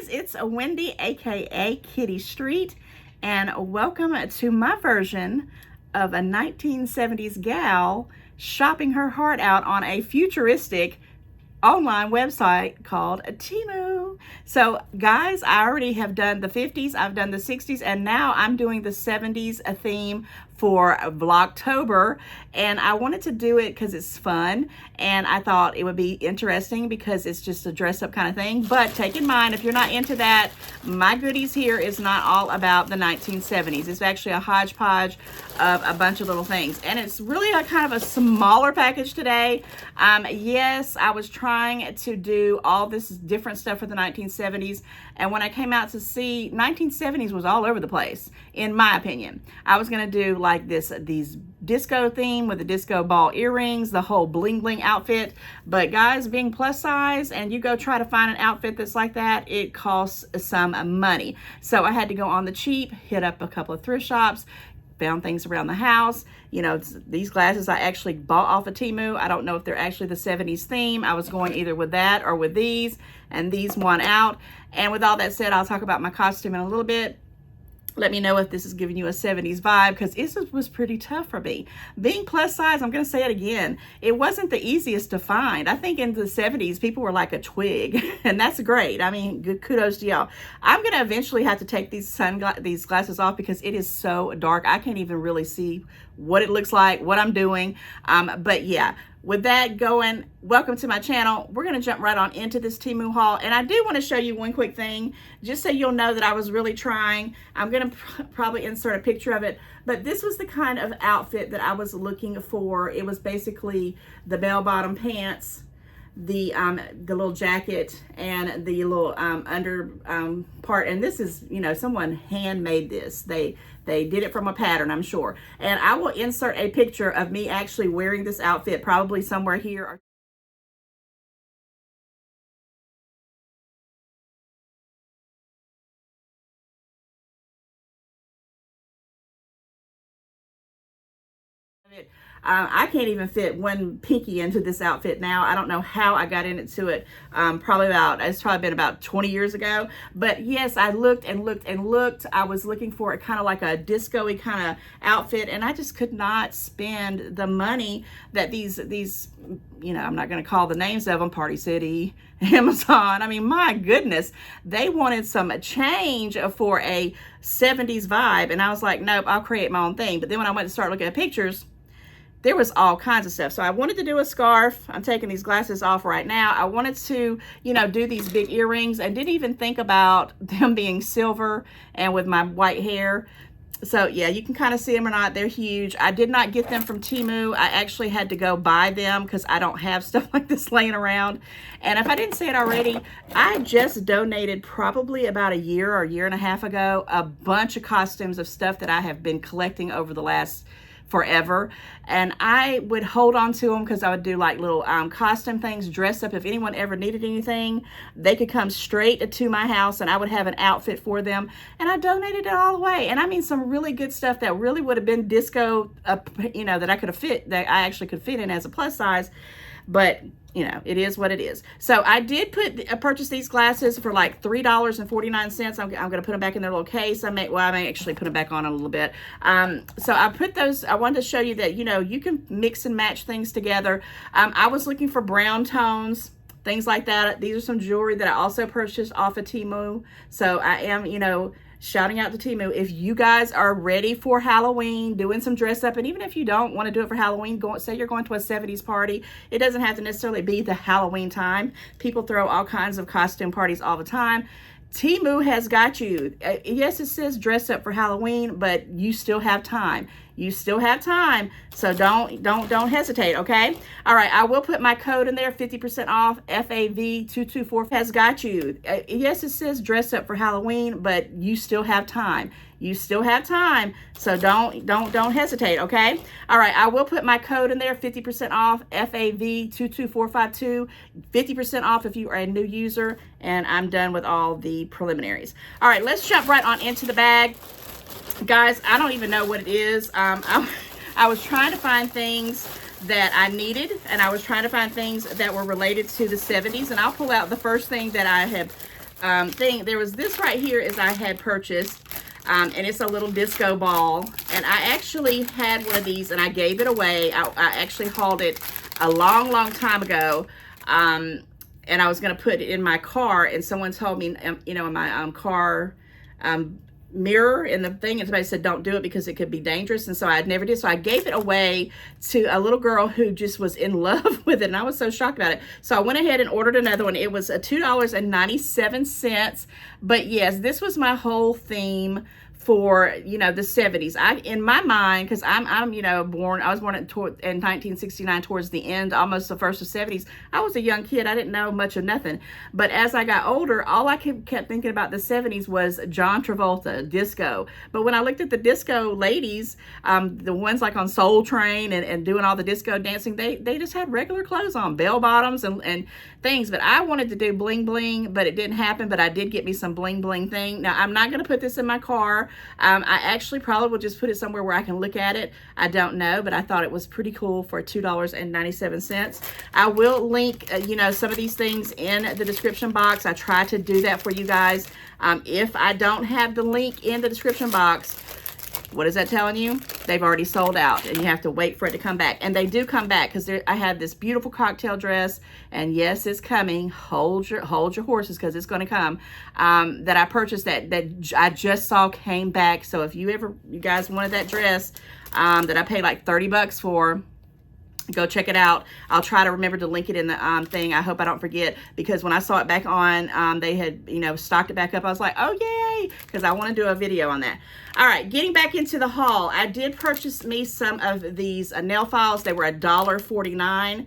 guys, it's Wendy, aka Kitty Street, and welcome to my version of a 1970s gal shopping her heart out on a futuristic online website called Temu. So guys, I already have done the 50s, I've done the 60s, and now I'm doing the 70s theme for Vlogtober, and I wanted to do it because it's fun, and I thought it would be interesting because it's just a dress-up kind of thing. But take in mind, if you're not into that, my goodies here is not all about the 1970s. It's actually a hodgepodge of a bunch of little things, and it's really a kind of a smaller package today. Yes, I was trying to do all this different stuff for the 1970s, and when I came out to see, 1970s was all over the place, in my opinion. I was going to do like these disco theme with the disco ball earrings, the whole bling bling outfit. But guys, being plus size and you go try to find an outfit that's like that, it costs some money. So I had to go on the cheap, hit up a couple of thrift shops, found things around the house. You know, these glasses I actually bought off of Temu. I don't know if they're actually the 70s theme. I was going either with that or with these, and these won out. And with all that said, I'll talk about my costume in a little bit. Let me know if this is giving you a 70s vibe, because it was pretty tough for me. Being plus size, I'm going to say it again, it wasn't the easiest to find. I think in the 70s, people were like a twig, and that's great. I mean, good kudos to y'all. I'm going to eventually have to take these glasses off because it is so dark. I can't even really see what it looks like, what I'm doing. But yeah. With that going, welcome to my channel. We're going to jump right on into this Temu haul. And I do want to show you one quick thing, just so you'll know that I was really trying. I'm going to probably insert a picture of it. But this was the kind of outfit that I was looking for. It was basically the bell-bottom pants, the little jacket, and the little under part. And this is, you know, someone handmade this. They did it from a pattern, I'm sure. And I will insert a picture of me actually wearing this outfit, probably somewhere here. I can't even fit one pinky into this outfit now. I don't know how I got into it. It's probably been about 20 years ago. But yes, I looked and looked and looked. I was looking for a kind of like a disco-y kind of outfit, and I just could not spend the money that these, you know, I'm not going to call the names of them, Party City, Amazon. I mean, my goodness, they wanted some change for a 70s vibe. And I was like, nope, I'll create my own thing. But then when I went to start looking at pictures, there was all kinds of stuff. So I wanted to do a scarf. I'm taking these glasses off right now. I wanted to, you know, do these big earrings. I didn't even think about them being silver and with my white hair. So yeah, you can kind of see them or not. They're huge. I did not get them from Temu. I actually had to go buy them because I don't have stuff like this laying around. And if I didn't say it already, I just donated probably about a year or a year and a half ago, a bunch of costumes of stuff that I have been collecting over the last forever, and I would hold on to them because I would do like little costume things, dress up. If anyone ever needed anything, they could come straight to my house and I would have an outfit for them, and I donated it all away. And I mean, some really good stuff that really would have been disco, you know, that I could have fit, that I actually could fit in as a plus size. But you know, it is what it is. So I did purchase these glasses for like $3.49. I'm going to put them back in their little case. I may actually put them back on a little bit. So I put those, I wanted to show you that, you know, you can mix and match things together. I was looking for brown tones, things like that. These are some jewelry that I also purchased off of Temu. So I am, you know, shouting out to Temu. If you guys are ready for Halloween, doing some dress up, and even if you don't want to do it for Halloween, say you're going to a 70s party, it doesn't have to necessarily be the Halloween time. People throw all kinds of costume parties all the time. Temu has got you. Yes, it says dress up for Halloween, but you still have time. You still have time, so don't hesitate, okay? All right, I will put my code in there, 50% off, FAV224 has got you. Yes, it says dress up for Halloween, but you still have time. You still have time, so don't hesitate, okay? All right, I will put my code in there, 50% off, FAV22452, 50% off if you are a new user, and I'm done with all the preliminaries. All right, let's jump right on into the bag. Guys, I don't even know what it is. I was trying to find things that I needed, and I was trying to find things that were related to the 70s, and I'll pull out the first thing that I have thing. There was this right here is I had purchased, and it's a little disco ball. And I actually had one of these and I gave it away. I actually hauled it a long, long time ago. And I was going to put it in my car, and someone told me, you know, in my car mirror in the thing, and somebody said don't do it because it could be dangerous, and so I never did. So I gave it away to a little girl who just was in love with it, and I was so shocked about it. So I went ahead and ordered another one. It was $2.97. But yes, this was my whole theme for, you know, the 70s. In my mind, because I'm you know, I was born in 1969, towards the end, almost the first of 70s. I was a young kid. I didn't know much of nothing. But as I got older, all I kept thinking about the 70s was John Travolta, disco. But when I looked at the disco ladies, the ones like on Soul Train and doing all the disco dancing, they just had regular clothes on, bell bottoms and things. But I wanted to do bling bling, but it didn't happen. But I did get me some bling bling thing. Now, I'm not going to put this in my car. I actually probably will just put it somewhere where I can look at it. I don't know, but I thought it was pretty cool for $2.97. I will link, you know, some of these things in the description box. I try to do that for you guys. If I don't have the link in the description box, what is that telling you? They've already sold out, and you have to wait for it to come back. And they do come back, because I have this beautiful cocktail dress, and yes, it's coming. Hold your horses, because it's going to come. That I purchased that I just saw came back. So if you guys wanted that dress that I paid like 30 bucks for, go check it out. I'll try to remember to link it in the thing. I hope I don't forget, because when I saw it back on, they had, you know, stocked it back up. I was like, oh yay, because I want to do a video on that. All right, getting back into the haul, I did purchase me some of these nail files. They were $1.49.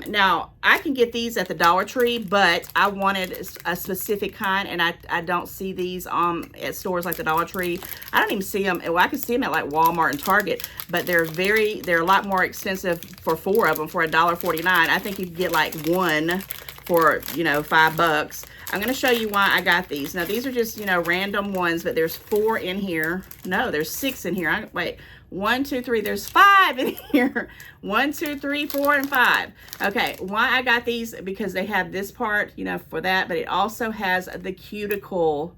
Now I can get these at the Dollar Tree, but I wanted a specific kind, and I don't see these at stores like the Dollar Tree. I don't even see them. Well, I can see them at like Walmart and Target, but they're a lot more expensive for 4 of them for $1.49. I think you can get like one for, you know, $5. I'm going to show you why I got these. Now, these are just, you know, random ones, but there's 4 in here. No, there's 6 in here. Wait, 1, 2, 3. There's 5 in here. 1, 2, 3, 4, and 5. Okay, why I got these, because they have this part, you know, for that, but it also has the cuticle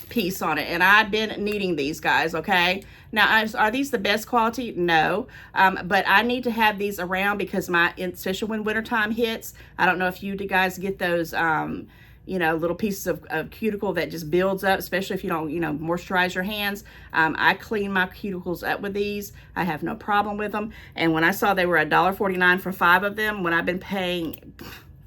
piece on it, and I've been needing these, guys. Okay, now are these the best quality? No, but I need to have these around, because especially when wintertime hits, I don't know if you guys get those you know, little pieces of cuticle that just builds up, especially if you don't, you know, moisturize your hands. I clean my cuticles up with these. I have no problem with them. And when I saw they were $1.49 for 5 of them, when I've been paying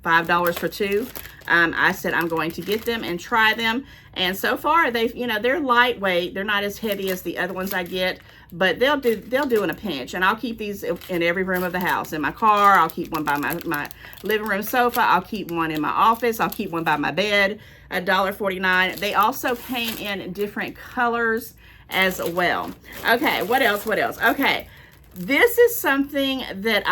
$5 for 2, I said I'm going to get them and try them. And so far, they've, you know, they're lightweight. They're not as heavy as the other ones I get, but they'll do in a pinch. And I'll keep these in every room of the house. In my car, I'll keep one by my living room sofa. I'll keep one in my office. I'll keep one by my bed. $1.49. They also came in different colors as well. Okay, what else? Okay. This is something that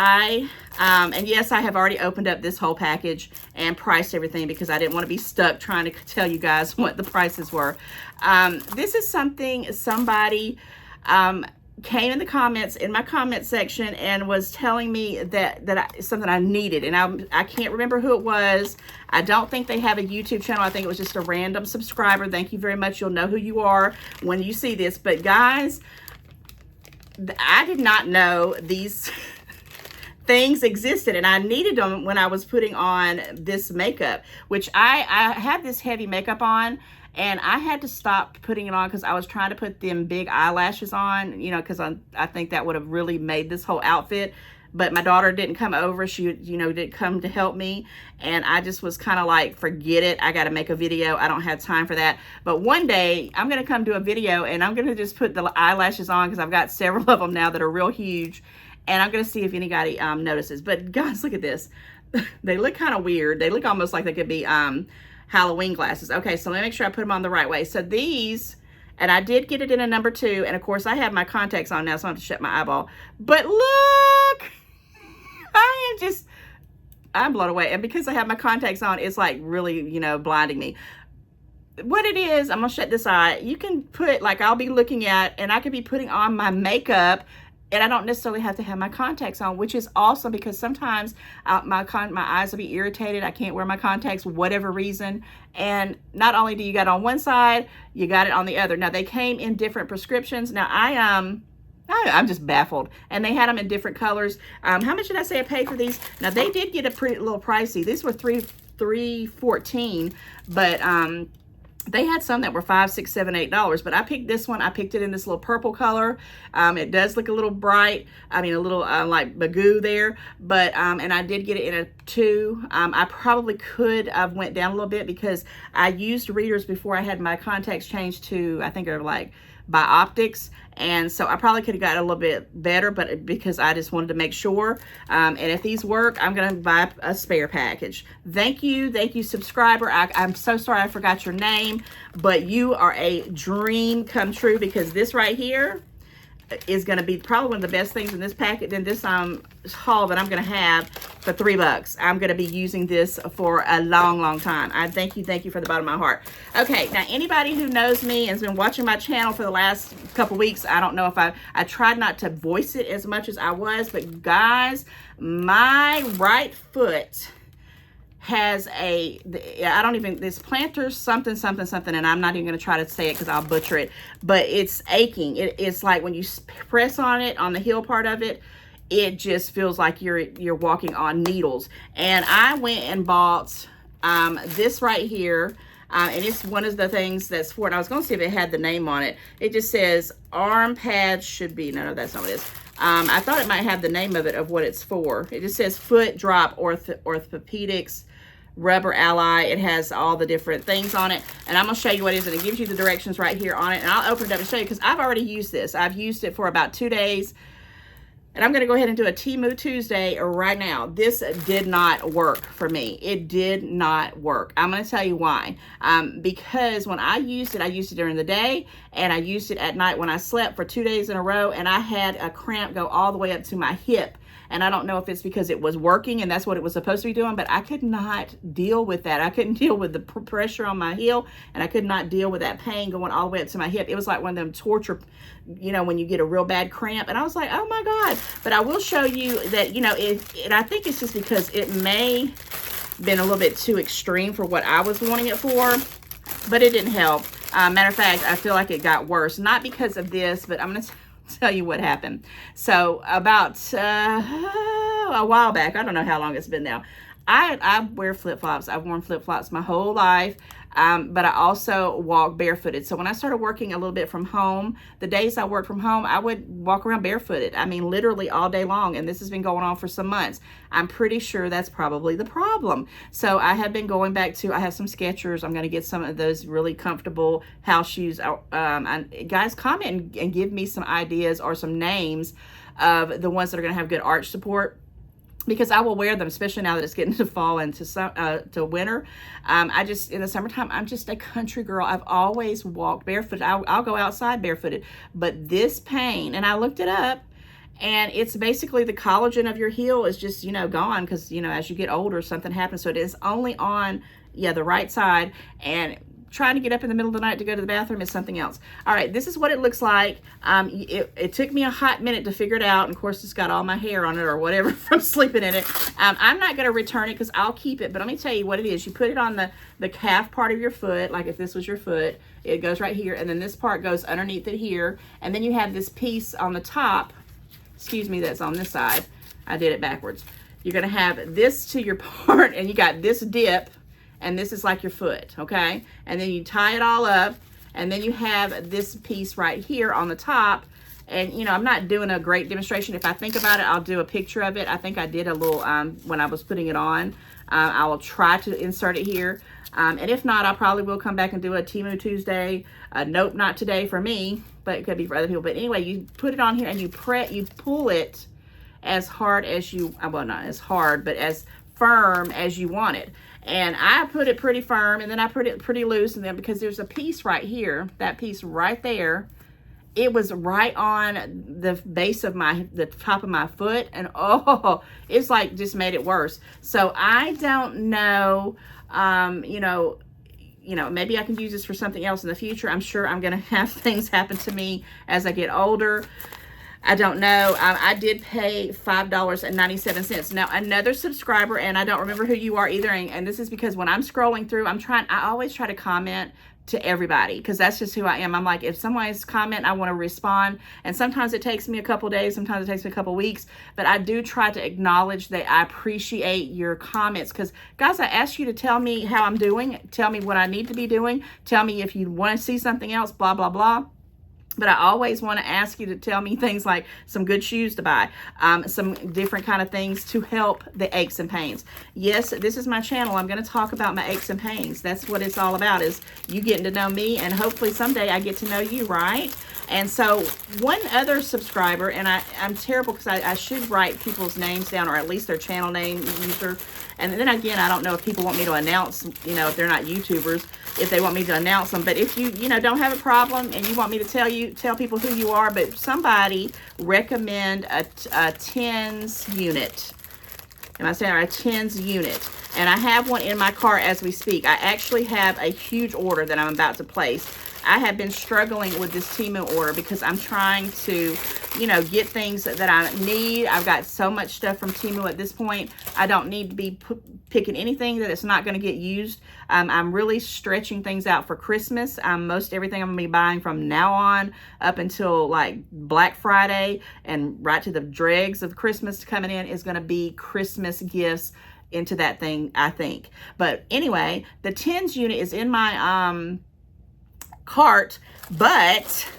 and yes, I have already opened up this whole package and priced everything, because I didn't want to be stuck trying to tell you guys what the prices were. This is something somebody came in the comments, in my comment section, and was telling me that something I needed, and I can't remember who it was. I don't think they have a YouTube channel. I think it was just a random subscriber. Thank you very much. You'll know who you are when you see this. But guys, I did not know these things existed, and I needed them when I was putting on this makeup, which I had this heavy makeup on, and I had to stop putting it on because I was trying to put them big eyelashes on, you know, because I think that would have really made this whole outfit. But my daughter didn't come over. She, you know, didn't come to help me. And I just was kind of like, forget it. I got to make a video. I don't have time for that. But one day I'm going to come do a video, and I'm going to just put the eyelashes on, because I've got several of them now that are real huge. And I'm going to see if anybody notices. But guys, look at this. They look kind of weird. They look almost like they could be Halloween glasses. Okay, so let me make sure I put them on the right way. So these, and I did get it in a number 2. And of course I have my contacts on now, so I have to shut my eyeball. But look, I'm blown away. And because I have my contacts on, it's like really, you know, blinding me. What it is, I'm gonna shut this eye. You can put, like, I'll be looking at, and I could be putting on my makeup, and I don't necessarily have to have my contacts on, which is awesome because sometimes my eyes will be irritated. I can't wear my contacts, whatever reason. And not only do you got it on one side, you got it on the other. Now they came in different prescriptions. Now I'm just baffled. And they had them in different colors. How much did I say I paid for these? Now they did get a pretty little pricey. These were $3.14, but they had some that were $5, $6, $7, $8, but I picked this one. I picked it in this little purple color. It does look a little bright. I mean, a little like bagoo there, but and I did get it in a 2. I probably could have went down a little bit because I used readers before I had my contacts changed to, I think they're like by optics, and so I probably could have got a little bit better, but because I just wanted to make sure. And if these work, I'm gonna buy a spare package. Thank you subscriber. I'm so sorry I forgot your name, but you are a dream come true, because this right here is going to be probably one of the best things in this packet, in this haul that I'm going to have for $3. I'm going to be using this for a long time. I thank you from the bottom of my heart. Okay, now anybody who knows me and has been watching my channel for the last couple weeks, I don't know if I tried not to voice it as much as I was, but guys, my right foot has this plantar something, and I'm not even going to try to say it because I'll butcher it, but it's aching. It's like when you press on it, on the heel part of it, it just feels like you're walking on needles. And I went and bought this right here, and it's one of the things that's for it. I was going to see if it had the name on it. It just says arm pads should be, no, that's not what it is. I thought it might have the name of it, of what it's for. It just says foot drop orthopedics rubber ally. It has all the different things on it, and I'm gonna show you what it is, and it gives you the directions right here on it, and I'll open it up and show you because I've already used this. I've used it for about 2 days, and I'm gonna go ahead and do a Temu Tuesday right now. This did not work for me. It did not work. I'm gonna tell you why. Because when I used it during the day, and I used it at night when I slept for 2 days in a row, and I had a cramp go all the way up to my hip. And I don't know if it's because it was working and that's what it was supposed to be doing, but I could not deal with that. I couldn't deal with the pressure on my heel, and I could not deal with that pain going all the way up to my hip. It was like one of them torture, when you get a real bad cramp. And I was like, oh my God. But I will show you that, and I think it's just because it may have been a little bit too extreme for what I was wanting it for, but it didn't help. Matter of fact, I feel like it got worse. Not because of this, but I'm going to tell you what happened. So about a while back, I don't know how long it's been now, I wear flip-flops. I've worn flip-flops my whole life, but I also walk barefooted. So when I started working a little bit from home, the days I worked from home, I would walk around barefooted. I mean, literally all day long, and this has been going on for some months. I'm pretty sure that's probably the problem. So I have been going back to, I have some Skechers. I'm going to get some of those really comfortable house shoes. Guys, comment and give me some ideas or some names of the ones that are going to have good arch support, because I will wear them, especially now that it's getting to fall and to winter. In the summertime, I'm just a country girl. I've always walked barefoot. I'll go outside barefooted. But this pain, and I looked it up, and it's basically the collagen of your heel is just, gone, because, as you get older, something happens. So it is only on, the right side, and trying to get up in the middle of the night to go to the bathroom is something else. All right, this is what it looks like. It took me a hot minute to figure it out, and of course it's got all my hair on it or whatever from sleeping in it. I'm not going to return it because I'll keep it, but let me tell you what it is. You put it on the calf part of your foot, like if this was your foot, it goes right here, and then this part goes underneath it here, and then you have this piece on the top, that's on this side. I did it backwards. You're going to have this to your part, and you got this dip, and this is like your foot, okay? And then you tie it all up, and then you have this piece right here on the top. And, I'm not doing a great demonstration. If I think about it, I'll do a picture of it. I think I did a little, when I was putting it on. I will try to insert it here. And if not, I probably will come back and do a Temu Tuesday. Nope, not today for me, but it could be for other people. But anyway, you put it on here, and you pull it as hard as well, not as hard, but as firm as you want it. And I put it pretty firm, and then I put it pretty loose, and then because there's a piece right here, that piece right there, it was right on the base of the top of my foot, and oh, it's like just made it worse. So I don't know, maybe I can use this for something else in the future. I'm sure I'm going to have things happen to me as I get older. I don't know. I did pay $5.97. Now, another subscriber, and I don't remember who you are either, and this is because when I'm scrolling through, I always try to comment to everybody because that's just who I am. I'm like, if someone's comment, I want to respond, and sometimes it takes me a couple days, sometimes it takes me a couple weeks, but I do try to acknowledge that I appreciate your comments because, guys, I ask you to tell me how I'm doing, tell me what I need to be doing, tell me if you want to see something else, blah, blah, blah. But I always want to ask you to tell me things like some good shoes to buy, some different kind of things to help the aches and pains. Yes, this is my channel. I'm going to talk about my aches and pains. That's what it's all about, is you getting to know me, and hopefully someday I get to know you, right? And so one other subscriber, and I'm terrible because I should write people's names down, or at least their channel name, user. And then again, I don't know if people want me to announce, if they're not YouTubers, if they want me to announce them. But if you, don't have a problem and you want me to tell people who you are, but somebody recommend a tens unit. Am I saying a tens unit? And I have one in my car as we speak. I actually have a huge order that I'm about to place. I have been struggling with this Temu order because I'm trying to, get things that I need. I've got so much stuff from Temu at this point. I don't need to be picking anything that it's not going to get used. I'm really stretching things out for Christmas. Most everything I'm going to be buying from now on up until like Black Friday and right to the dregs of Christmas coming in is going to be Christmas gifts into that thing, I think. But anyway, the tens unit is in my cart, but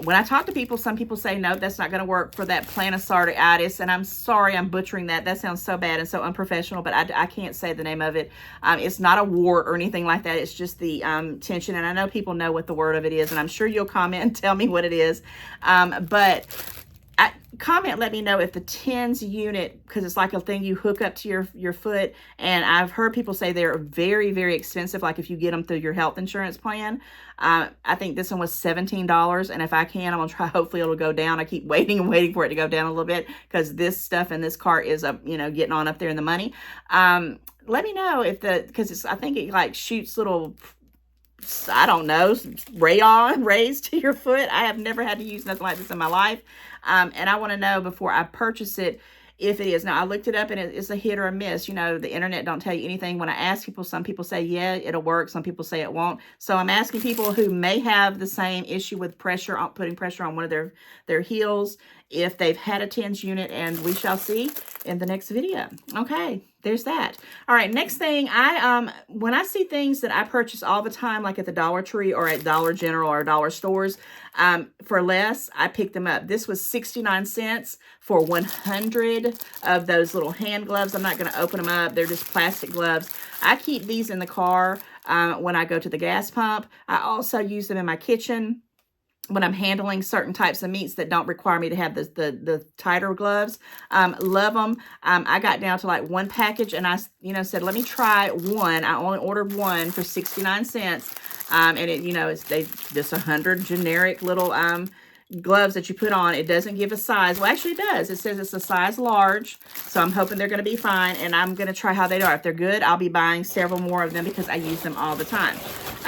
when I talk to people, some people say, no, that's not going to work for that fasciitis, and I'm sorry I'm butchering that. That sounds so bad and so unprofessional, but I can't say the name of it. It's not a wart or anything like that. It's just the tension, and I know people know what the word of it is, and I'm sure you'll comment and tell me what it is. But comment, let me know if the tens unit, because it's like a thing you hook up to your foot, and I've heard people say they're very, very expensive, like if you get them through your health insurance plan. I think this one was $17, and if I can, I'm gonna try, hopefully it'll go down. I keep waiting and waiting for it to go down a little bit, because this stuff in this cart is up, getting on up there in the money. Let me know if because I think it like shoots little, I don't know, rays to your foot. I have never had to use nothing like this in my life. And I want to know before I purchase it if it is. Now, I looked it up, and it's a hit or a miss. The internet don't tell you anything. When I ask people, some people say, yeah, it'll work. Some people say it won't. So I'm asking people who may have the same issue with putting pressure on one of their heels, if they've had a tens unit, and we shall see in the next video. Okay, there's that. All right, next thing, when I see things that I purchase all the time, like at the Dollar Tree or at Dollar General or dollar stores, for less, I pick them up. This was 69 cents for 100 of those little hand gloves. I'm not going to open them up. They're just plastic gloves. I keep these in the car when I go to the gas pump. I also use them in my kitchen when I'm handling certain types of meats that don't require me to have the tighter gloves. Love them. I got down to like one package, and I, said, let me try one. I only ordered one for 69 cents. And it, it's just 100 generic little gloves that you put on. It doesn't give a size. Well, actually it does. It says it's a size large. So I'm hoping they're going to be fine, and I'm going to try how they are. If they're good, I'll be buying several more of them because I use them all the time.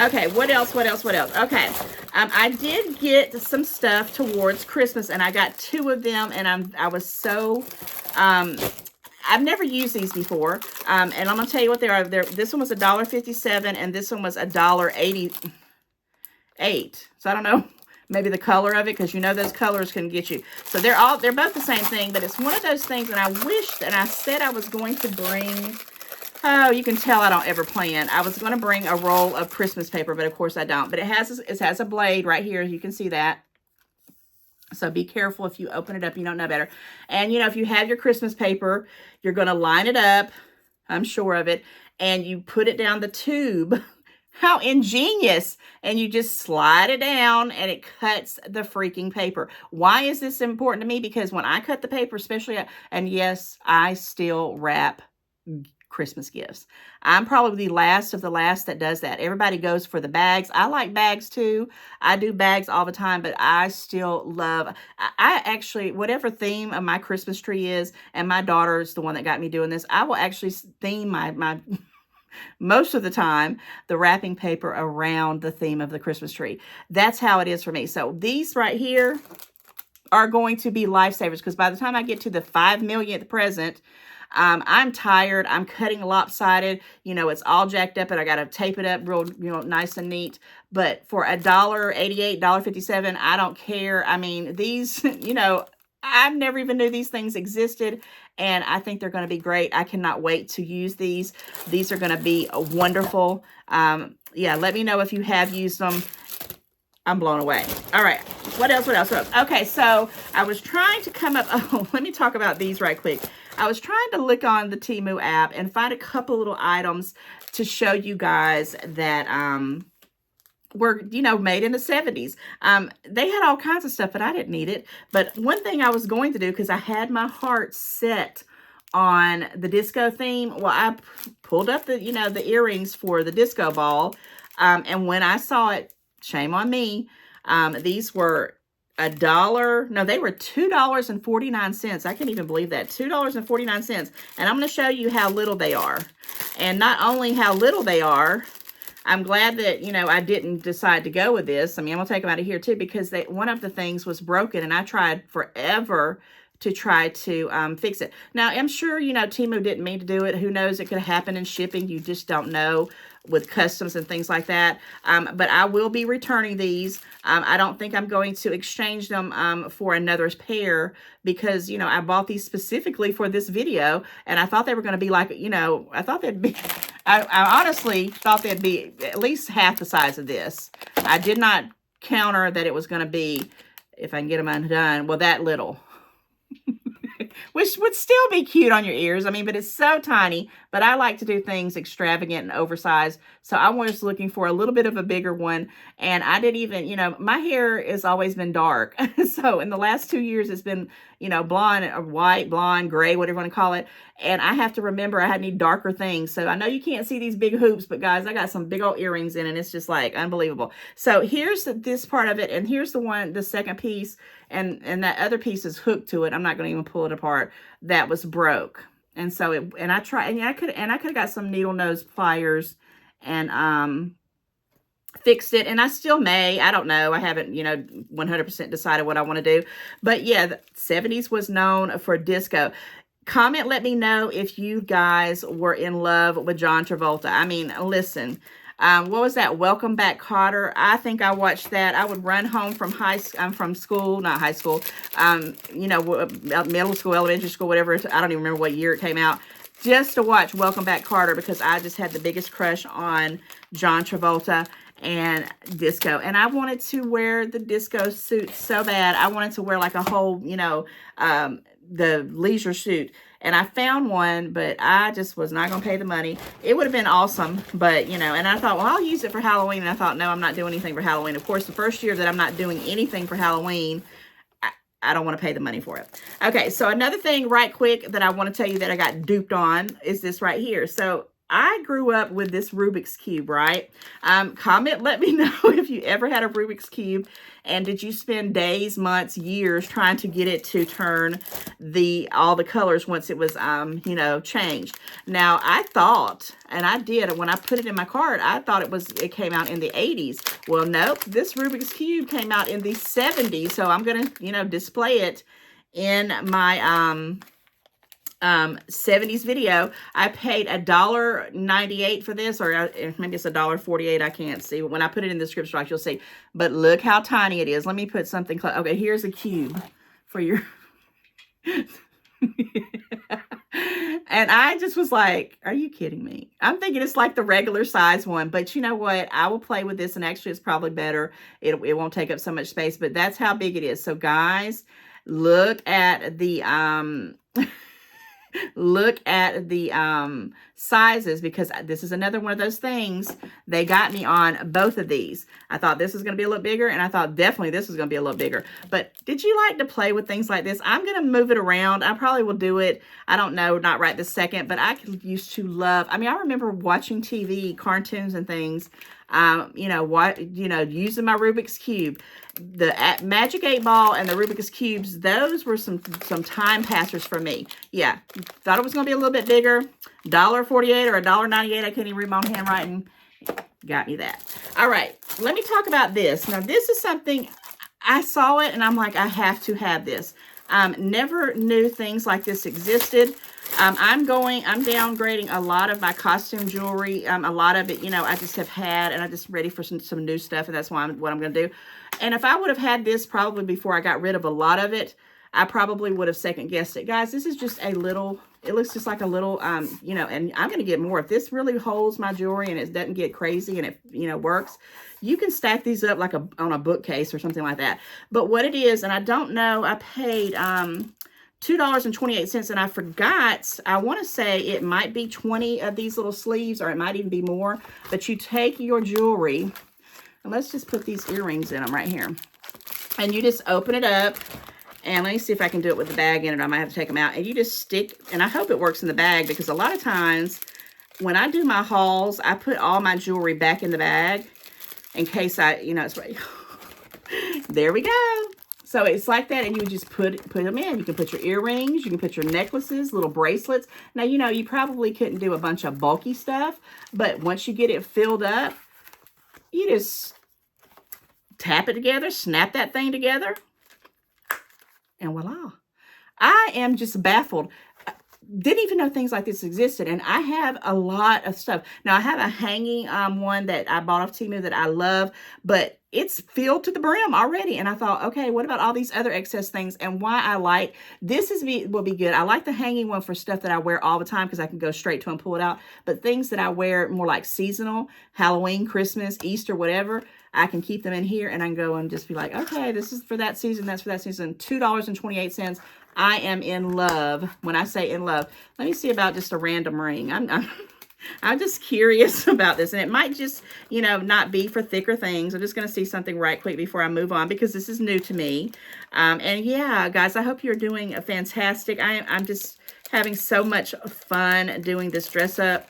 Okay, what else? Okay, I did get some stuff towards Christmas, and I got 2 of them, and I was so, I've never used these before, and I'm going to tell you what they are. This one was $1.57, and this one was $1.88. So I don't know, maybe the color of it, because those colors can get you. So they're both the same thing, but it's one of those things, and I wished, and I said I was going to bring, oh, you can tell I don't ever plan. I was going to bring a roll of Christmas paper, but of course I don't. But it has a blade right here. You can see that. So be careful if you open it up. You don't know better. And, if you have your Christmas paper, you're going to line it up. I'm sure of it. And you put it down the tube. How ingenious. And you just slide it down, and it cuts the freaking paper. Why is this important to me? Because when I cut the paper, especially, and yes, I still wrap Christmas gifts. I'm probably the last of the last that does that. Everybody goes for the bags. I like bags too. I do bags all the time, but I still love, I actually, whatever theme of my Christmas tree is, and my daughter is the one that got me doing this, I will actually theme my most of the time, the wrapping paper around the theme of the Christmas tree. That's how it is for me. So these right here, are going to be lifesavers, because by the time I get to the 5 millionth present, I'm tired. I'm cutting lopsided. You know, it's all jacked up and I got to tape it up real, nice and neat. But for $1.88, $1.57, I don't care. I mean, these, I never even knew these things existed, and I think they're going to be great. I cannot wait to use these. These are going to be wonderful. Yeah, let me know if you have used them. I'm blown away. All right. What else? Okay, so I was trying to come up. Oh, let me talk about these right quick. I was trying to look on the Temu app and find a couple little items to show you guys that were, made in the 70s. They had all kinds of stuff, but I didn't need it. But one thing I was going to do, because I had my heart set on the disco theme, well, I pulled up the, the earrings for the disco ball. And when I saw it, shame on me, these were $1. No, they were $2.49. I can't even believe that. $2.49. And I'm going to show you how little they are. And not only how little they are, I'm glad that, I didn't decide to go with this. I mean, I'm going to take them out of here too, because one of the things was broken and I tried forever to try to fix it. Now, I'm sure, Temu didn't mean to do it. Who knows? It could have happened in shipping. You just don't know with customs and things like that. But I will be returning these. I don't think I'm going to exchange them for another pair, because, I bought these specifically for this video, and I thought they were going to be like, I thought they'd be, I honestly thought they'd be at least half the size of this. I did not counter that it was going to be, if I can get them undone, well, that little. Which would still be cute on your ears. I mean, but it's so tiny. But I like to do things extravagant and oversized. So I was looking for a little bit of a bigger one. And I didn't even, my hair has always been dark. So in the last 2 years, it's been, blonde or white, blonde, gray, whatever you want to call it. And I have to remember I need darker things. So I know you can't see these big hoops, but guys, I got some big old earrings in, and it's just like unbelievable. So here's this part of it. And here's the second piece. And that other piece is hooked to it. I'm not going to even pull it apart. That was broke. And so I tried, and I could have got some needle nose pliers and fixed it, and I still may. I don't know. I haven't, 100% decided what I want to do. But yeah, the 70s was known for disco. Comment, let me know if you guys were in love with John Travolta. I mean, listen. What was that? Welcome Back, Kotter. I think I watched that. I would run home from school, not high school, middle school, elementary school, whatever. I don't even remember what year it came out, just to watch Welcome Back, Kotter, because I just had the biggest crush on John Travolta and disco. And I wanted to wear the disco suit so bad. I wanted to wear like a whole, the leisure suit. And I found one, but I just was not going to pay the money. It would have been awesome, but, and I thought, well, I'll use it for Halloween. And I thought, no, I'm not doing anything for Halloween. Of course, the first year that I'm not doing anything for Halloween, I don't want to pay the money for it. Okay, so another thing right quick that I want to tell you that I got duped on is this right here. So I grew up with this Rubik's Cube, right? Comment, let me know if you ever had a Rubik's Cube, and did you spend days, months, years trying to get it to turn all the colors once it was, changed. Now, I thought, and I did, when I put it in my cart, I thought it came out in the 80s. Well, nope, this Rubik's Cube came out in the 70s, so I'm going to, display it in my, 70s video. I paid $1.98 for this, or maybe it's $1.48. I can't see. But when I put it in the description box, you'll see. But look how tiny it is. Let me put something close. Okay, here's a cube for your... And I just was like, are you kidding me? I'm thinking it's like the regular size one. But you know what? I will play with this, and actually it's probably better. It won't take up so much space, but that's how big it is. So guys, look at the... look at the sizes, because this is another one of those things they got me on both of these. I thought this was going to be a little bigger, and I thought definitely this was going to be a little bigger. But did you like to play with things like this? I'm going to move it around. I probably will do it, I don't know, not right this second, but I used to love, I mean, I remember watching TV, cartoons and things, using my Rubik's Cube. The Magic 8 Ball and the Rubik's Cubes, those were some time passers for me. Yeah, thought it was going to be a little bit bigger. $1.48 or $1.98. I can't even read my own handwriting. Got me that. All right, let me talk about this. Now, this is something I saw it and I'm like, I have to have this. Never knew things like this existed. I'm downgrading a lot of my costume jewelry. A lot of it, you know, I just have had, and I'm just ready for some new stuff, and that's what I'm going to do. And if I would have had this probably before I got rid of a lot of it, I probably would have second guessed it. Guys, this is just a little, it looks just like a little, you know, and I'm going to get more. If this really holds my jewelry and it doesn't get crazy and it, you know, works, you can stack these up like on a bookcase or something like that. But what it is, and I don't know, I paid $2.28, and I forgot, I want to say it might be 20 of these little sleeves, or it might even be more. But you take your jewelry, and let's just put these earrings in them right here. And you just open it up. And let me see if I can do it with the bag in it. I might have to take them out. And you just stick, and I hope it works in the bag, because a lot of times when I do my hauls, I put all my jewelry back in the bag in case I, you know, it's right. There we go. So it's like that, and you would just put them in. You can put your earrings, you can put your necklaces, little bracelets. Now, you know, you probably couldn't do a bunch of bulky stuff, but once you get it filled up, you just tap it together, snap that thing together, and voila. I am just baffled. Didn't even know things like this existed. And I have a lot of stuff. Now, I have a hanging one that I bought off Temu that I love, but it's filled to the brim already. And I thought, okay, what about all these other excess things? And why I like, will be good. I like the hanging one for stuff that I wear all the time, because I can go straight to and pull it out. But things that I wear more like seasonal, Halloween, Christmas, Easter, whatever, I can keep them in here, and I can go and just be like, okay, this is for that season, that's for that season. $2.28. I am in love. When I say in love, let me see about just a random ring. I'm just curious about this, and it might just, you know, not be for thicker things. I'm just going to see something right quick before I move on, because this is new to me. And yeah, guys, I hope you're doing a fantastic. I'm just having so much fun doing this dress up.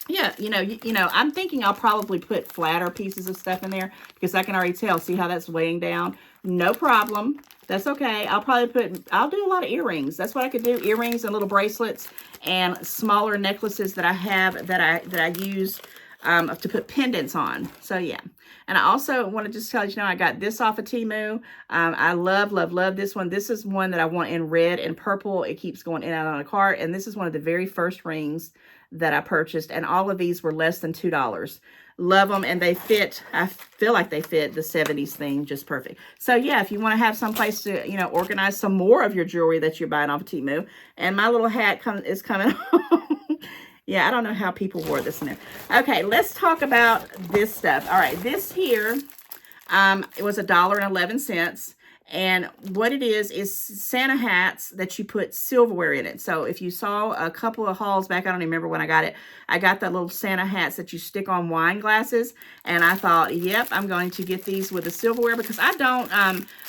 Yeah, you know, I'm thinking I'll probably put flatter pieces of stuff in there, because I can already tell. See how that's weighing down? No problem. That's okay. I'll do a lot of earrings. That's what I could do. Earrings and little bracelets and smaller necklaces that I have that I use to put pendants on. So yeah. And I also want to just tell you, I got this off of Temu. I love, love, love this one. This is one that I want in red and purple. It keeps going in and out on a cart. And this is one of the very first rings that I purchased. And all of these were less than $2. Love them, and they fit, I feel like they fit the 70s theme just perfect. So yeah, if you want to have some place to, you know, organize some more of your jewelry that you're buying off of Temu. And my little hat is coming on. Yeah, I don't know how people wore this in there. Okay, let's talk about this stuff. All right, this here, it was $1.11. And what it is Santa hats that you put silverware in it. So if you saw a couple of hauls back, I don't even remember when I got it. I got the little Santa hats that you stick on wine glasses. And I thought, yep, I'm going to get these with the silverware, because I don't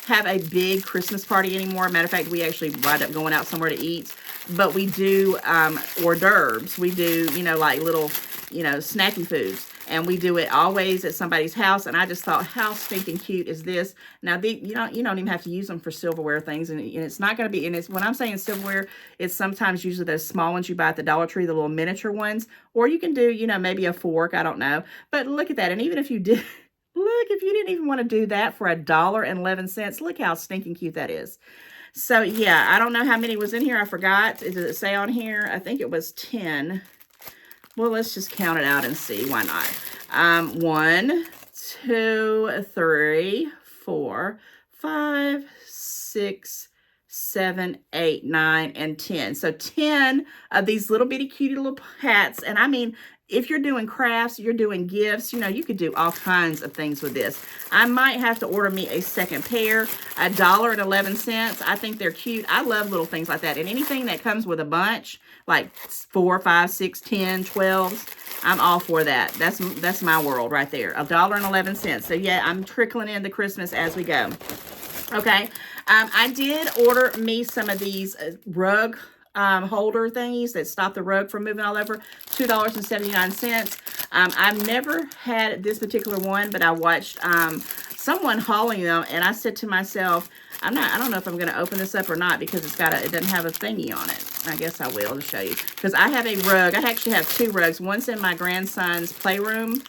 have a big Christmas party anymore. Matter of fact, we actually wind up going out somewhere to eat. But we do hors d'oeuvres. We do, you know, like little, you know, snacky foods. And we do it always at somebody's house. And I just thought, how stinking cute is this? Now, you don't even have to use them for silverware things. And it's not going to be, and it's, when I'm saying silverware, it's sometimes usually those small ones you buy at the Dollar Tree, the little miniature ones. Or you can do, you know, maybe a fork. I don't know. But look at that. And even if you did, look, if you didn't even want to do that for $1.11, look how stinking cute that is. So, yeah, I don't know how many was in here. I forgot. Does it say on here? I think it was 10. Well, let's just count it out and see. Why not? 1, 2, 3, 4, 5, 6, 7, 8, 9, and 10. So 10 of these little bitty cutie little hats. And I mean, if you're doing crafts, you're doing gifts, you know, you could do all kinds of things with this. I might have to order me a second pair. $1.11. I think they're cute. I love little things like that. And anything that comes with a bunch, like 4, 5, 6, 10, 12s, I'm all for that. That's my world right there. $1.11. So yeah, I'm trickling into Christmas as we go. Okay. I did order me some of these rug holder thingies that stop the rug from moving all over. $2.79. I've never had this particular one, but I watched someone hauling them, and I said to myself, I don't know if I'm going to open this up or not, because it doesn't have a thingy on it. I guess I will to show you, because I have a rug. I actually have 2 rugs. One's in my grandson's playroom,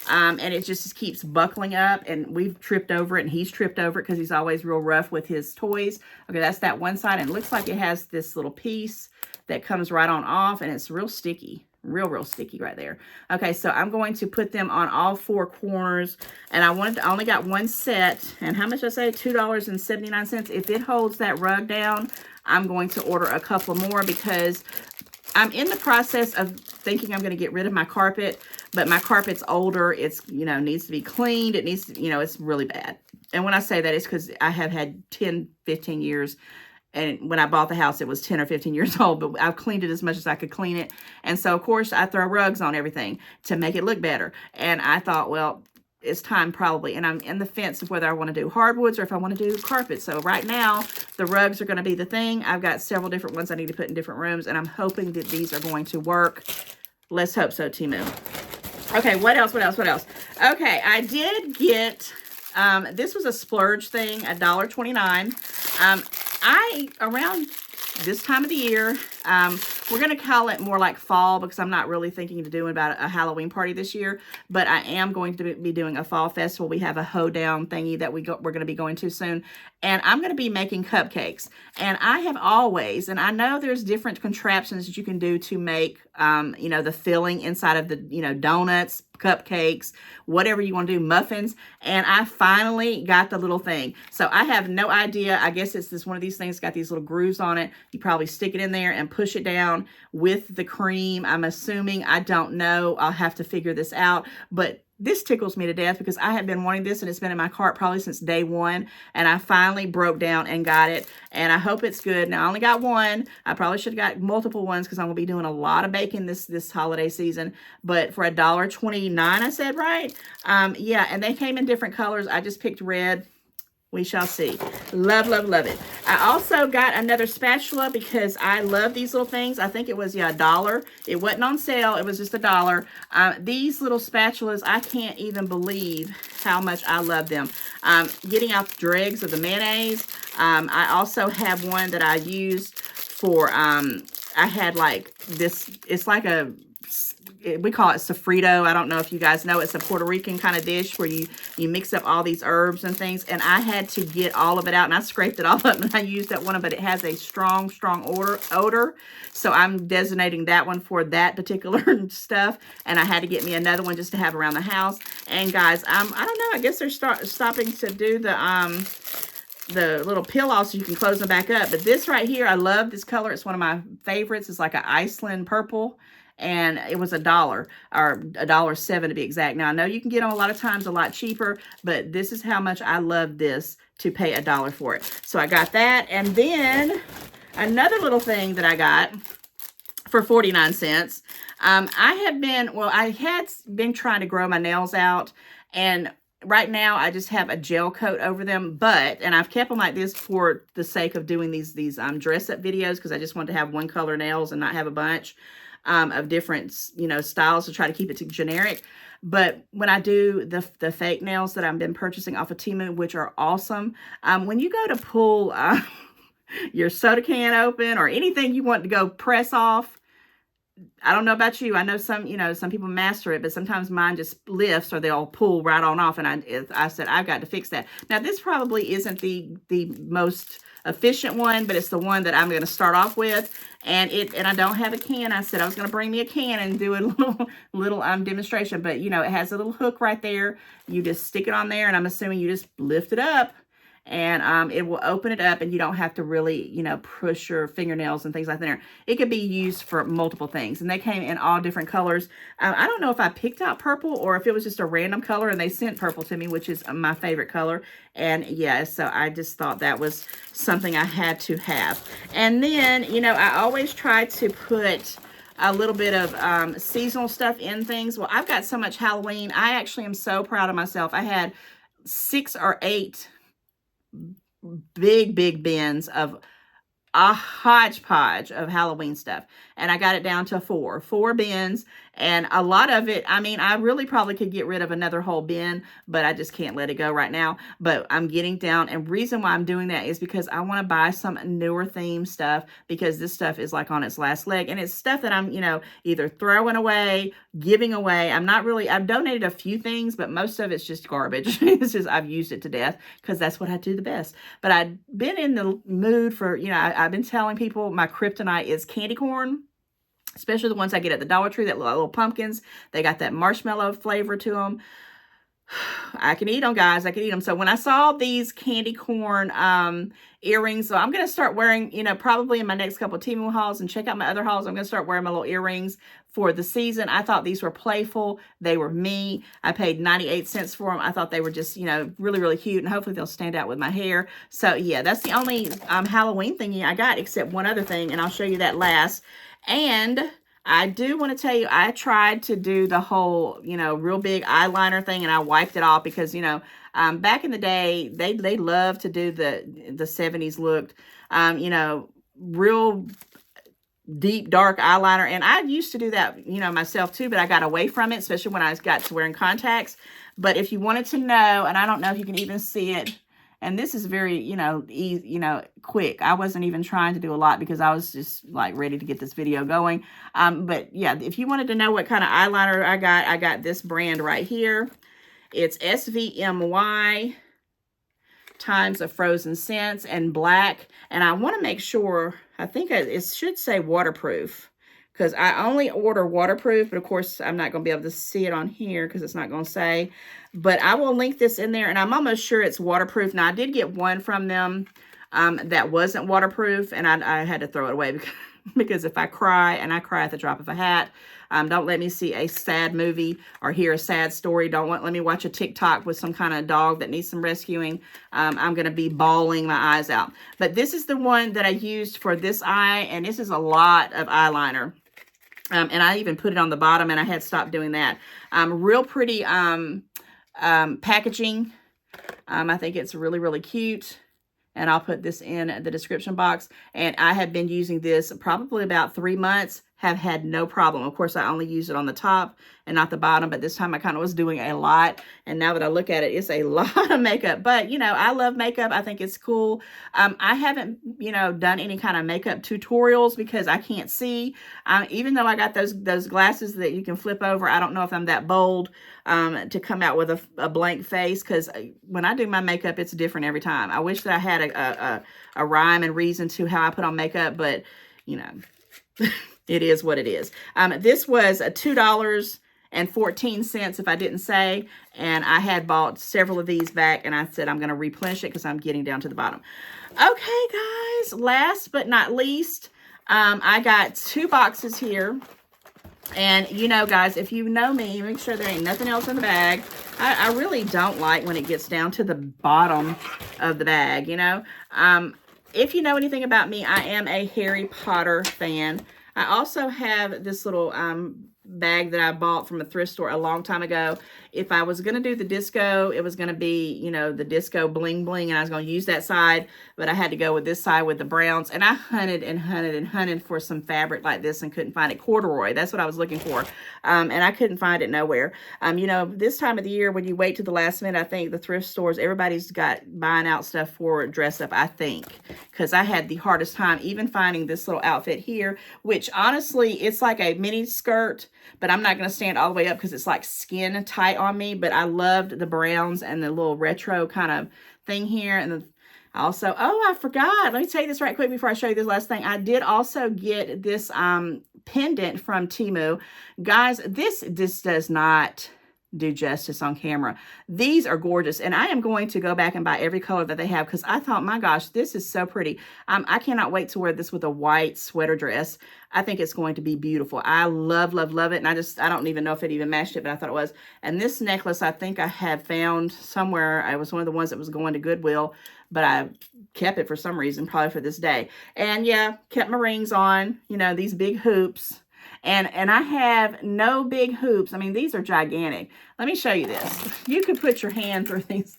and it just keeps buckling up, and we've tripped over it, and he's tripped over it because he's always real rough with his toys. Okay, that's that one side, and it looks like it has this little piece that comes right on off, and it's real sticky. Real sticky right there. Okay, so I'm going to put them on all four corners, and I only got one set, and how much did I say? $2.79. If it holds that rug down, I'm going to order a couple more because I'm in the process of thinking I'm going to get rid of my carpet, but my carpet's older. It's, you know, needs to be cleaned. It needs to, you know, it's really bad. And when I say that, it's because I have had 10, 15 years. And when I bought the house, it was 10 or 15 years old, but I've cleaned it as much as I could clean it. And so, of course, I throw rugs on everything to make it look better. And I thought, well, it's time probably. And I'm in the fence of whether I want to do hardwoods or if I want to do carpet. So right now, the rugs are going to be the thing. I've got several different ones I need to put in different rooms, and I'm hoping that these are going to work. Let's hope so, Temu. Okay, what else? Okay, I did get, this was a splurge thing, $1.29. Around this time of the year, we're going to call it more like fall because I'm not really thinking to do about a Halloween party this year, but I am going to be doing a fall festival. We have a hoedown thingy that we're going to be going to soon, and I'm going to be making cupcakes. And I have always, and I know there's different contraptions that you can do to make, you know, the filling inside of the, you know, donuts, cupcakes, whatever you want to do, muffins. And I finally got the little thing. So I have no idea. I guess it's this one of these things got these little grooves on it. You probably stick it in there and push it down with the cream. I'm assuming, I don't know. I'll have to figure this out. But this tickles me to death because I have been wanting this, and it's been in my cart probably since day one, and I finally broke down and got it, and I hope it's good. Now, I only got one. I probably should have got multiple ones because I'm going to be doing a lot of baking this holiday season, but for $1.29, I said, right? Yeah, and they came in different colors. I just picked red. We shall see. Love, love, love it. I also got another spatula because I love these little things. I think it was, yeah, $1. It wasn't on sale. It was just $1. These little spatulas, I can't even believe how much I love them. Getting out the dregs of the mayonnaise. I also have one that I used for, I had like this, it's like a, we call it sofrito. I don't know if you guys know. It's a Puerto Rican kind of dish where you mix up all these herbs and things. And I had to get all of it out, and I scraped it all up, and I used that one, but it has a strong odor. So I'm designating that one for that particular stuff. And I had to get me another one just to have around the house. And guys, I don't know. I guess they're stopping to do the little peel-offs so you can close them back up. But this right here, I love this color. It's one of my favorites. It's like an Iceland purple. And it was $1 or $1.07 to be exact. Now, I know you can get them a lot of times a lot cheaper, but this is how much I love this to pay $1 for it. So I got that. And then another little thing that I got for 49 cents. I had been trying to grow my nails out, and right now I just have a gel coat over them, and I've kept them like this for the sake of doing these dress up videos because I just wanted to have one color nails and not have a bunch of different, you know, styles to try to keep it generic. But when I do the fake nails that I've been purchasing off of Temu, which are awesome, when you go to pull your soda can open or anything you want to go press off, I don't know about you. I know some people master it, but sometimes mine just lifts or they'll pull right on off. And I said, I've got to fix that. Now, this probably isn't the most efficient one, but it's the one that I'm going to start off with. And I don't have a can. I said I was going to bring me a can and do a little demonstration, but you know, it has a little hook right there. You just stick it on there, and I'm assuming you just lift it up, and it will open it up, and you don't have to really, you know, push your fingernails and things like that. It could be used for multiple things, and they came in all different colors. I don't know if I picked out purple or if it was just a random color and they sent purple to me, which is my favorite color. And yeah, so I just thought that was something I had to have. And then, you know, I always try to put a little bit of seasonal stuff in things. Well, I've got so much Halloween. I actually am so proud of myself. I had 6 or 8 big bins of a hodgepodge of Halloween stuff. And I got it down to four bins. And a lot of it, I mean, I really probably could get rid of another whole bin, but I just can't let it go right now. But I'm getting down. And reason why I'm doing that is because I want to buy some newer theme stuff, because this stuff is like on its last leg. And it's stuff that I'm, you know, either throwing away, giving away. I've donated a few things, but most of it's just garbage. It's just, I've used it to death because that's what I do the best. But I've been in the mood for, you know, I've been telling people my kryptonite is candy corn. Especially the ones I get at the Dollar Tree, that little pumpkins. They got that marshmallow flavor to them. I can eat them, guys. I can eat them. So when I saw these candy corn earrings, so I'm going to start wearing, you know, probably in my next couple of Temu hauls, and check out my other hauls. I'm going to start wearing my little earrings for the season. I thought these were playful. They were me. I paid 98 cents for them. I thought they were just, you know, really, really cute, and hopefully they'll stand out with my hair. So yeah, that's the only Halloween thingy I got, except one other thing, and I'll show you that last. And I do want to tell you, I tried to do the whole, you know, real big eyeliner thing, and I wiped it off because, you know, back in the day, they loved to do the 70s look, you know, real deep, dark eyeliner. And I used to do that, you know, myself too, but I got away from it, especially when I got to wearing contacts. But if you wanted to know, and I don't know if you can even see it, and this is very, you know, easy, you know, quick. I wasn't even trying to do a lot because I was just like ready to get this video going. But yeah, if you wanted to know what kind of eyeliner I got this brand right here. It's SVMY times a Frozen Scents and black. And I want to make sure, I think it should say waterproof, because I only order waterproof, but of course I'm not going to be able to see it on here because it's not going to say. But I will link this in there, and I'm almost sure it's waterproof. Now, I did get one from them that wasn't waterproof, and I had to throw it away because if I cry, and I cry at the drop of a hat, don't let me see a sad movie or hear a sad story. Let me watch a TikTok with some kind of dog that needs some rescuing. I'm going to be bawling my eyes out. But this is the one that I used for this eye, and this is a lot of eyeliner. And I even put it on the bottom, and I had stopped doing that. Real pretty packaging. I think it's really, really cute. And I'll put this in the description box. And I have been using this probably about 3 months. Have had no problem. Of course, I only use it on the top and not the bottom. But this time I kind of was doing a lot. And now that I look at it, it's a lot of makeup. But, you know, I love makeup. I think it's cool. I haven't, you know, done any kind of makeup tutorials because I can't see. Even though I got those glasses that you can flip over, I don't know if I'm that bold to come out with a blank face. Because when I do my makeup, it's different every time. I wish that I had a rhyme and reason to how I put on makeup. But, you know... It is what it is. This was $2.14 if I didn't say, and I had bought several of these back, and I said I'm going to replenish it because I'm getting down to the bottom. Okay, guys, last but not least, I got 2 boxes here. And, you know, guys, if you know me, make sure there ain't nothing else in the bag. I really don't like when it gets down to the bottom of the bag, you know. If you know anything about me, I am a Harry Potter fan. I also have this little bag that I bought from a thrift store a long time ago. If I was going to do the disco, it was going to be, you know, the disco bling bling, and I was going to use that side, but I had to go with this side with the browns, and I hunted and hunted and hunted for some fabric like this and couldn't find it. Corduroy, that's what I was looking for, and I couldn't find it nowhere. You know, this time of the year when you wait to the last minute, I think the thrift stores, everybody's got buying out stuff for dress up, I think, because I had the hardest time even finding this little outfit here, which honestly, it's like a mini skirt, but I'm not going to stand all the way up because it's like skin tight on me. But I loved the browns and the little retro kind of thing here. And also, oh, I forgot. Let me tell you this right quick before I show you this last thing. I did also get this pendant from Temu. Guys, this does not do justice on camera. These are gorgeous, and I am going to go back and buy every color that they have because I thought, my gosh, this is so pretty. I cannot wait to wear this with a white sweater dress. I think it's going to be beautiful. I love, love, love it, and I don't even know if it even matched it, but I thought it was. And this necklace, I think I had found somewhere. It was one of the ones that was going to Goodwill, but I kept it for some reason, probably for this day. And yeah, kept my rings on, you know, these big hoops. And I have no big hoops. I mean, these are gigantic. Let me show you this. You could put your hand through these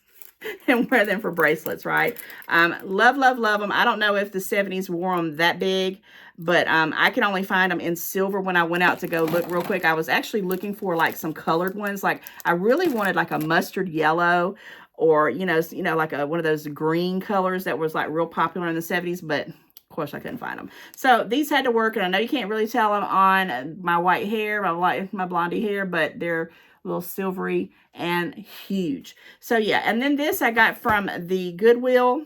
and wear them for bracelets, right? Love, love, love them. I don't know if the 70s wore them that big, but I can only find them in silver. When I went out to go look real quick, I was actually looking for like some colored ones. Like I really wanted like a mustard yellow, or like one of those green colors that was like real popular in the 70s, but of course I couldn't find them. So these had to work, and I know you can't really tell them on my white hair, my blondie hair, but they're a little silvery and huge. So yeah, and then this I got from the Goodwill,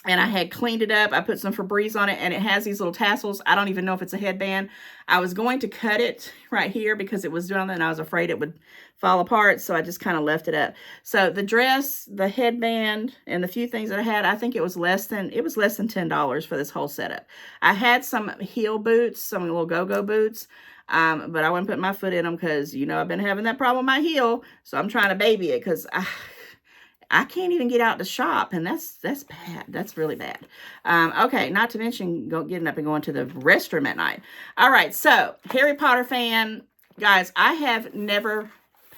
and I had cleaned it up. I put some Febreze on it, and it has these little tassels. I don't even know if it's a headband. I was going to cut it right here because it was doing that, and I was afraid it would fall apart, so I just kind of left it up. So the dress, the headband, and the few things that I had, I think it was less than $10 for this whole setup. I had some heel boots, some little go-go boots, but I wasn't putting my foot in them because, I've been having that problem with my heel, so I'm trying to baby it because I can't even get out to shop, and that's bad. That's really bad. Okay, not to mention getting up and going to the restroom at night. All right, so Harry Potter fan, guys, I have never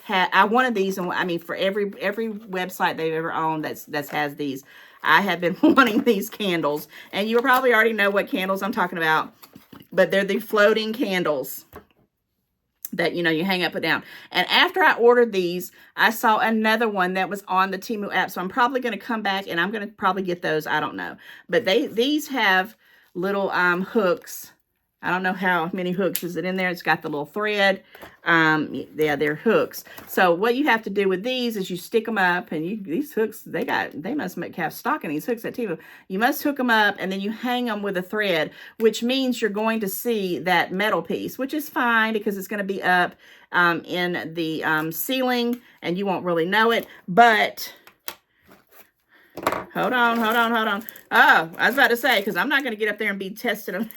had. I wanted these, and I mean for every website they've ever owned that has these, I have been wanting these candles, and you probably already know what candles I'm talking about, but they're the floating candles that, you hang up and down. And after I ordered these, I saw another one that was on the Temu app. So I'm probably going to come back and I'm going to probably get those. I don't know. But these have little hooks. I don't know how many hooks is it in there. It's got the little thread. Yeah, they're hooks. So what you have to do with these is you stick them up, and these hooks, they must have stock in these hooks at Temu. You must hook them up, and then you hang them with a thread, which means you're going to see that metal piece, which is fine because it's going to be up in the ceiling, and you won't really know it. But hold on. Oh, I was about to say, because I'm not going to get up there and be testing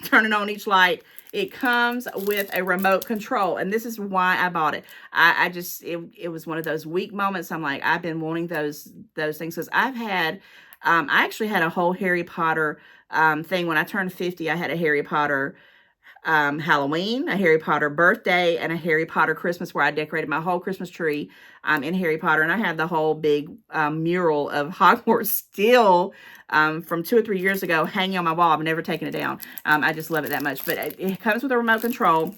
turning on each light. It comes with a remote control, and this is why I bought it. It was one of those weak moments. I'm like, I've been wanting those things, because I've had, I actually had a whole Harry Potter thing. When I turned 50, I had a Harry Potter Halloween, a Harry Potter birthday, and a Harry Potter Christmas, where I decorated my whole Christmas tree in Harry Potter. And I have the whole big mural of Hogwarts still from 2 or 3 years ago hanging on my wall. I've never taken it down. I just love it that much. But it comes with a remote control.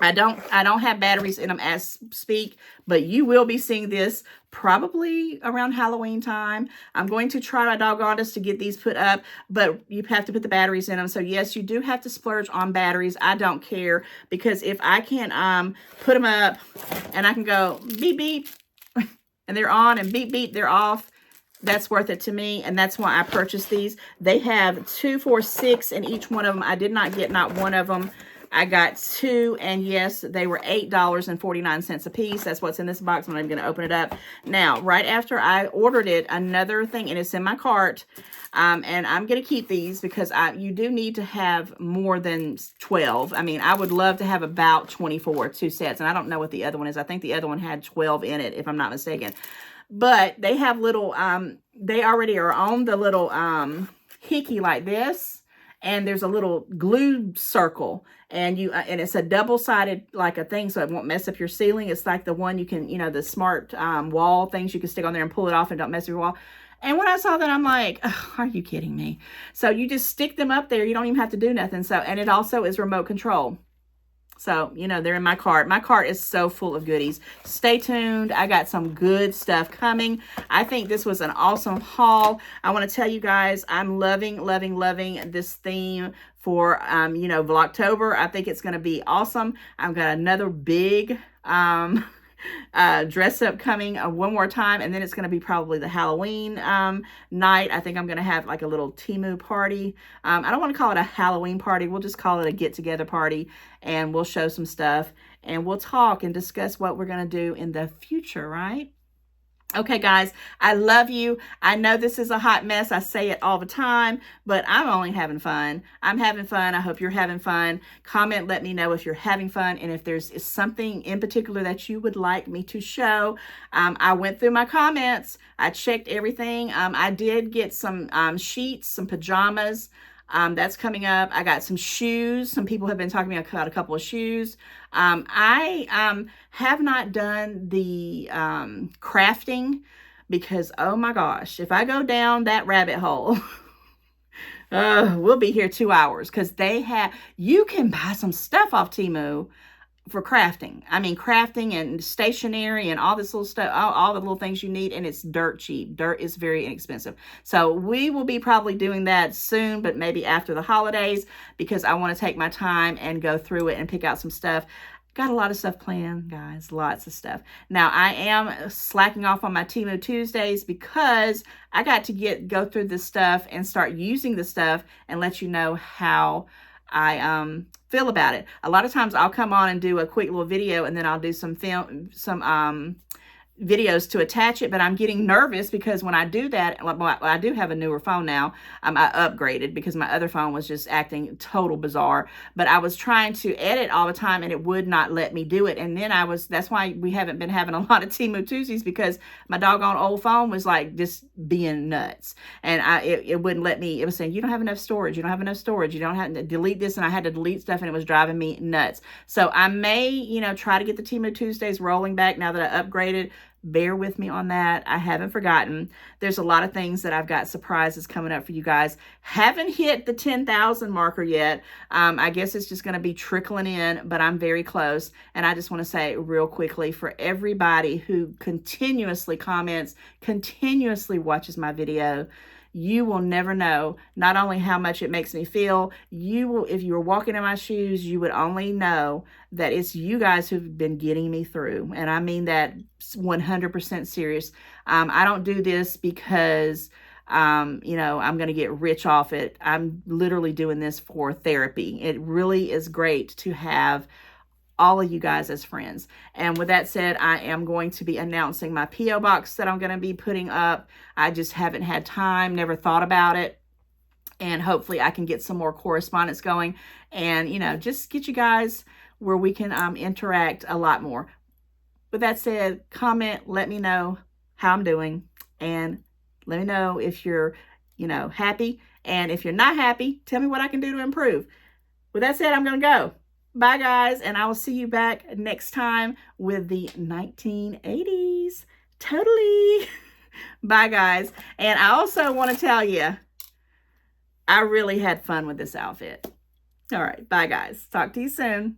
I don't have batteries in them as speak, but you will be seeing this probably around Halloween time. I'm going to try my doggondest to get these put up, but you have to put the batteries in them. So yes, you do have to splurge on batteries. I don't care, because if I can put them up and I can go beep, beep, and they're on, and beep, beep, they're off, that's worth it to me, and that's why I purchased these. They have 2, 4, 6 in each one of them. I did not get not one of them. I got 2, and yes, they were $8.49 a piece. That's what's in this box. I'm not even going to open it up. Now, right after I ordered it, another thing, and it's in my cart, and I'm going to keep these because you do need to have more than 12. I mean, I would love to have about 24, 2 sets, and I don't know what the other one is. I think the other one had 12 in it, if I'm not mistaken. But they have little, they already are on the little hickey like this, and there's a little glue circle, and and it's a double-sided like a thing, so it won't mess up your ceiling. It's like the one you can, the smart wall things you can stick on there and pull it off and don't mess up your wall. And when I saw that, I'm like, oh, are you kidding me? So you just stick them up there. You don't even have to do nothing. So, and it also is remote control. So, they're in my cart. My cart is so full of goodies. Stay tuned. I got some good stuff coming. I think this was an awesome haul. I want to tell you guys, I'm loving, loving, loving this theme for, Vlogtober. I think it's going to be awesome. I've got another big dress up coming one more time, and then it's going to be probably the Halloween night. I think I'm going to have like a little Temu party. I don't want to call it a Halloween party. We'll just call it a get-together party, and we'll show some stuff, and we'll talk and discuss what we're going to do in the future, right? Okay, guys, I love you. I know this is a hot mess. I say it all the time, but I'm only having fun. I'm having fun. I hope you're having fun. Comment, let me know if you're having fun, and if there's something in particular that you would like me to show. I went through my comments. I checked everything. I did get some sheets, some pajamas. That's coming up. I got some shoes. Some people have been talking to me about a couple of shoes. I have not done the crafting, because, oh my gosh, if I go down that rabbit hole, we'll be here 2 hours, because you can buy some stuff off Temu for crafting. I mean, crafting and stationery and all this little stuff, all the little things you need, and it's dirt cheap. Dirt is very inexpensive. So we will be probably doing that soon, but maybe after the holidays, because I want to take my time and go through it and pick out some stuff. Got a lot of stuff planned, guys, lots of stuff. Now, I am slacking off on my Temu Tuesdays because I got to go through this stuff and start using the stuff and let you know how I feel about it. A lot of times I'll come on and do a quick little video, and then I'll do some videos to attach it, but I'm getting nervous because when I do that, I do have a newer phone now. I upgraded because my other phone was just acting total bizarre, but I was trying to edit all the time and it would not let me do it. And then that's why we haven't been having a lot of Temu Tuesdays, because my doggone old phone was like just being nuts. And it wouldn't let me. It was saying, you don't have enough storage. You don't have enough storage. You don't have to delete this. And I had to delete stuff, and it was driving me nuts. So I may, try to get the Temu Tuesdays rolling back now that I upgraded. Bear with me on that. I haven't forgotten. There's a lot of things that I've got surprises coming up for you guys. Haven't hit the 10,000 marker yet. I guess it's just going to be trickling in, but I'm very close. And I just want to say real quickly, for everybody who continuously comments, continuously watches my video, you will never know not only how much it makes me feel. If you were walking in my shoes, you would only know that it's you guys who've been getting me through. And I mean that 100% serious. I don't do this because, I'm going to get rich off it. I'm literally doing this for therapy. It really is great to have all of you guys as friends. And with that said, I am going to be announcing my P.O. box that I'm going to be putting up. I just haven't had time, never thought about it. And hopefully I can get some more correspondence going and, just get you guys where we can interact a lot more. With that said, comment, let me know how I'm doing, and let me know if you're, happy. And if you're not happy, tell me what I can do to improve. With that said, I'm going to go. Bye, guys, and I will see you back next time with the 1980s. Totally. Bye, guys. And I also want to tell you, I really had fun with this outfit. All right. Bye, guys. Talk to you soon.